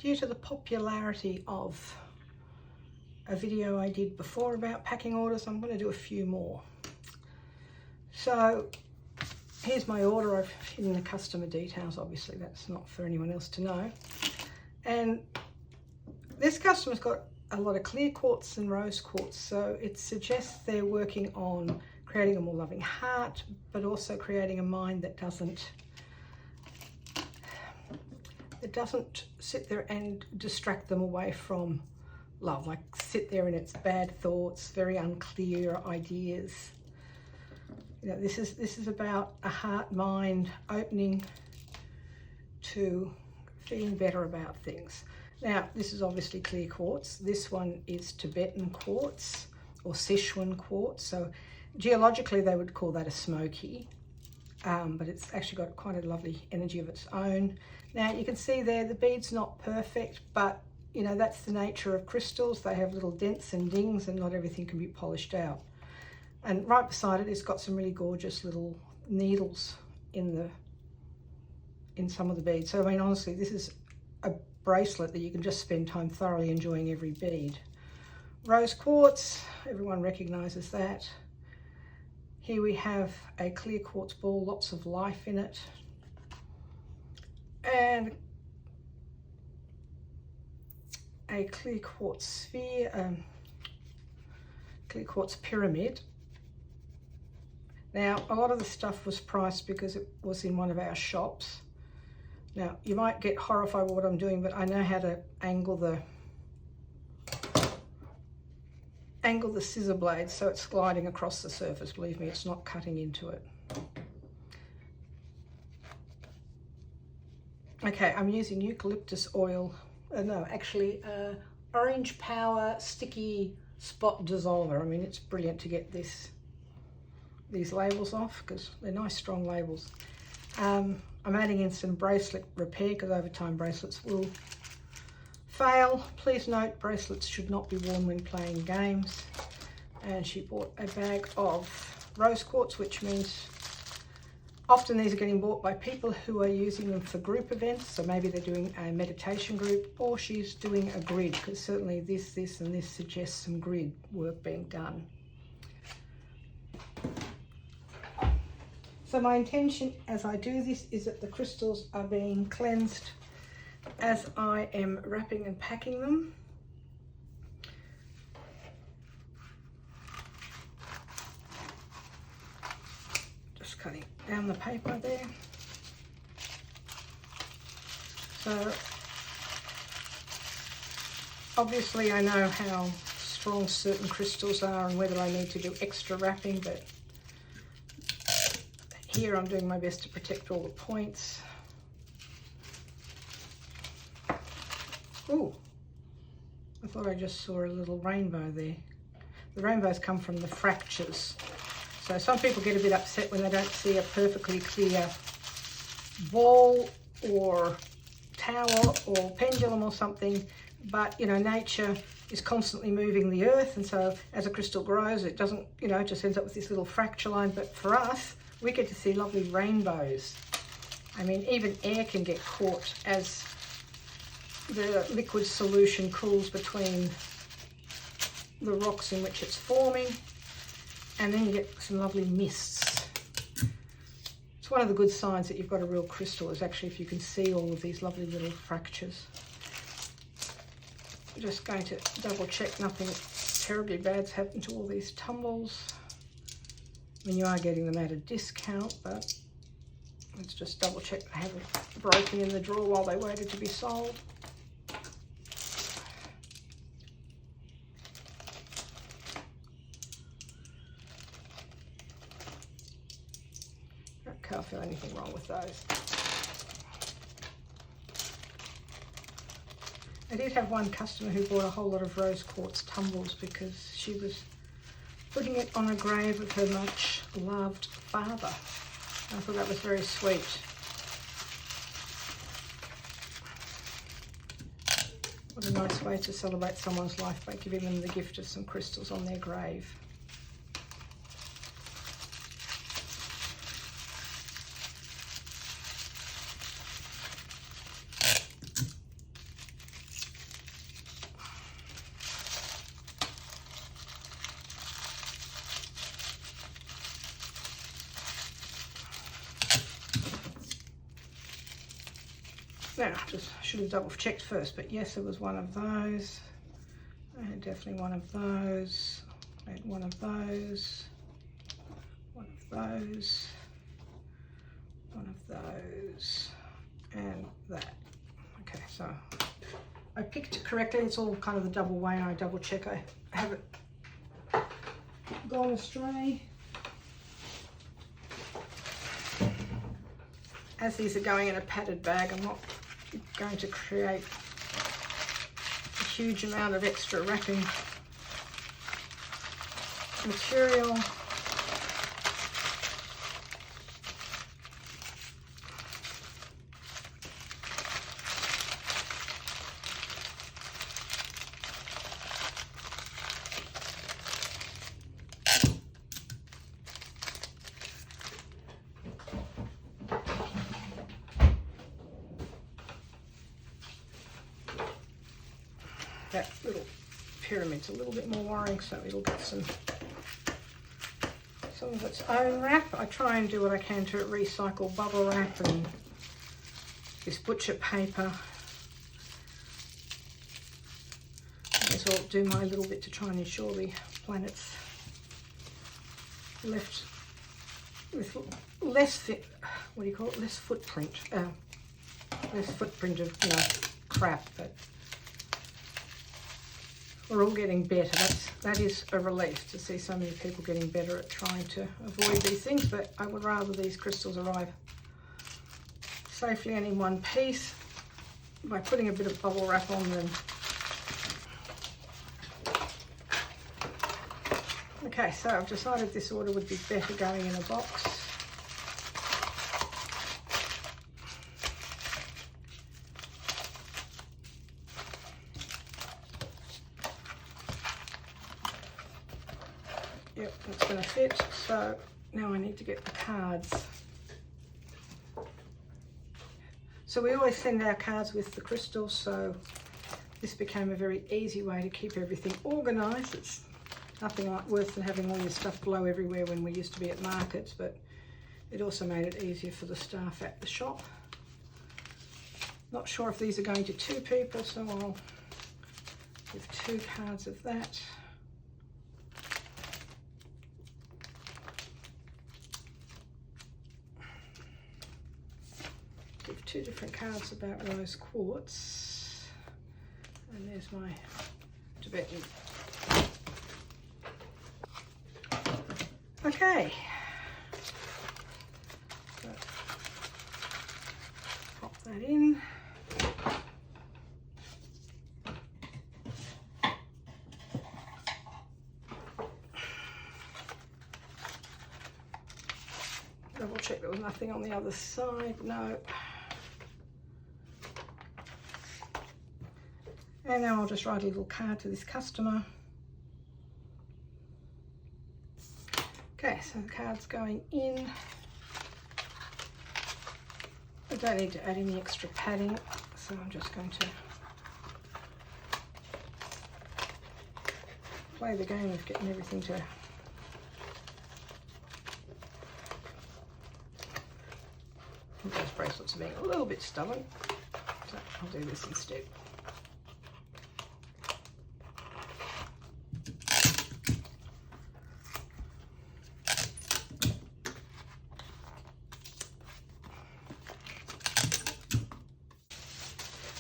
due to the popularity of a video I did before about packing orders, I'm going to do a few more. So here's my order. I've hidden the customer details, obviously that's not for anyone else to know. And this customer's got a lot of clear quartz and rose quartz, so it suggests they're working on creating a more loving heart, but also creating a mind that doesn't sit there and distract them away from love, like sit there in its bad thoughts, very unclear ideas. You know, this is about a heart mind opening to feeling better about things. Now, this is obviously clear quartz. This one is Tibetan quartz or Sichuan quartz. So geologically, they would call that a smoky, but it's actually got quite a lovely energy of its own. Now, you can see there, the bead's not perfect, but you know, that's the nature of crystals. They have little dents and dings, and not everything can be polished out. And right beside it, it's got some really gorgeous little needles in some of the beads. So I mean, honestly, this is a bracelet that you can just spend time thoroughly enjoying every bead. Rose quartz, everyone recognizes that. Here we have a clear quartz ball, lots of life in it. And a clear quartz sphere, clear quartz pyramid. Now, a lot of the stuff was priced because it was in one of our shops. Now, you might get horrified with what I'm doing, but I know how to angle the scissor blade so it's gliding across the surface. Believe me, it's not cutting into it. Okay, I'm using eucalyptus oil. Orange Power Sticky Spot Dissolver. I mean, it's brilliant to get these labels off because they're nice, strong labels. I'm adding in some bracelet repair because over time bracelets will fail. Please note, bracelets should not be worn when playing games. And she bought a bag of rose quartz, which means often these are getting bought by people who are using them for group events. So maybe they're doing a meditation group, or she's doing a grid, because certainly this, and this suggests some grid work being done. So my intention as I do this is that the crystals are being cleansed as I am wrapping and packing them. Just cutting down the paper there. So obviously I know how strong certain crystals are and whether I need to do extra wrapping, but here I'm doing my best to protect all the points. Ooh, I thought I just saw a little rainbow there. The rainbows come from the fractures. So some people get a bit upset when they don't see a perfectly clear ball or tower or pendulum or something, but you know, nature is constantly moving the earth, and so as a crystal grows, it doesn't, you know, it just ends up with this little fracture line. But for us, we get to see lovely rainbows. I mean, even air can get caught as the liquid solution cools between the rocks in which it's forming, and then you get some lovely mists. It's one of the good signs that you've got a real crystal, is actually if you can see all of these lovely little fractures. I'm just going to double check nothing terribly bad's happened to all these tumbles. I mean, you are getting them at a discount, but let's just double check they haven't broken in the drawer while they waited to be sold. I can't feel anything wrong with those. I did have one customer who bought a whole lot of rose quartz tumbles because she was putting it on a grave of her much loved father. I thought that was very sweet. What a nice way to celebrate someone's life by giving them the gift of some crystals on their grave. Now, just should have double checked first, but yes, it was one of those. And definitely one of those. And one of those. One of those. One of those. And that. Okay, so I picked it correctly. It's all kind of the double way. I double check I haven't gone astray. As these are going in a padded bag, I'm not going to create a huge amount of extra wrapping material. That little pyramid's a little bit more worrying, so it'll get some of its own wrap. I try and do what I can to recycle bubble wrap and this butcher paper. As well, do my little bit to try and ensure the planet's left with less less footprint. Less footprint of crap, but we're all getting better. That is a relief to see so many people getting better at trying to avoid these things, but I would rather these crystals arrive safely and in one piece by putting a bit of bubble wrap on them. Okay, so I've decided this order would be better going in a box. Yep, that's going to fit. So now I need to get the cards. So we always send our cards with the crystals, so this became a very easy way to keep everything organised. It's nothing worse than having all your stuff blow everywhere when we used to be at markets, but it also made it easier for the staff at the shop. Not sure if these are going to 2 people, so I'll give 2 cards of that. Give 2 different cards about rose quartz. And there's my Tibetan. Okay. So, pop that in. Double check there was nothing on the other side. No. And now I'll just write a little card to this customer. Okay, so the card's going in. I don't need to add any extra padding, so I'm just going to play the game of getting everything to those bracelets are being a little bit stubborn, so I'll do this instead.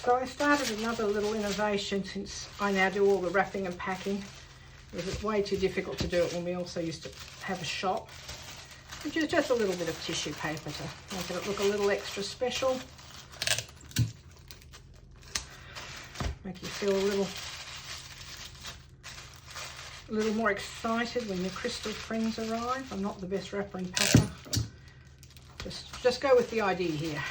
So I started another little innovation since I now do all the wrapping and packing. It was way too difficult to do it when we also used to have a shop, which is just a little bit of tissue paper to make it look a little extra special. Make you feel a little more excited when your crystal friends arrive. I'm not the best wrapper and packer. Just go with the idea here.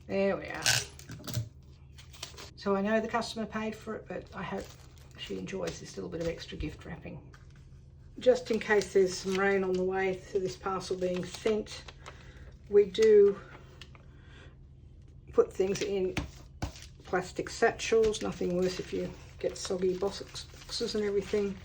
There we are. So I know the customer paid for it, but I hope she enjoys this little bit of extra gift wrapping. Just in case there's some rain on the way to this parcel being sent, we do put things in plastic satchels. Nothing worse if you get soggy boxes and everything.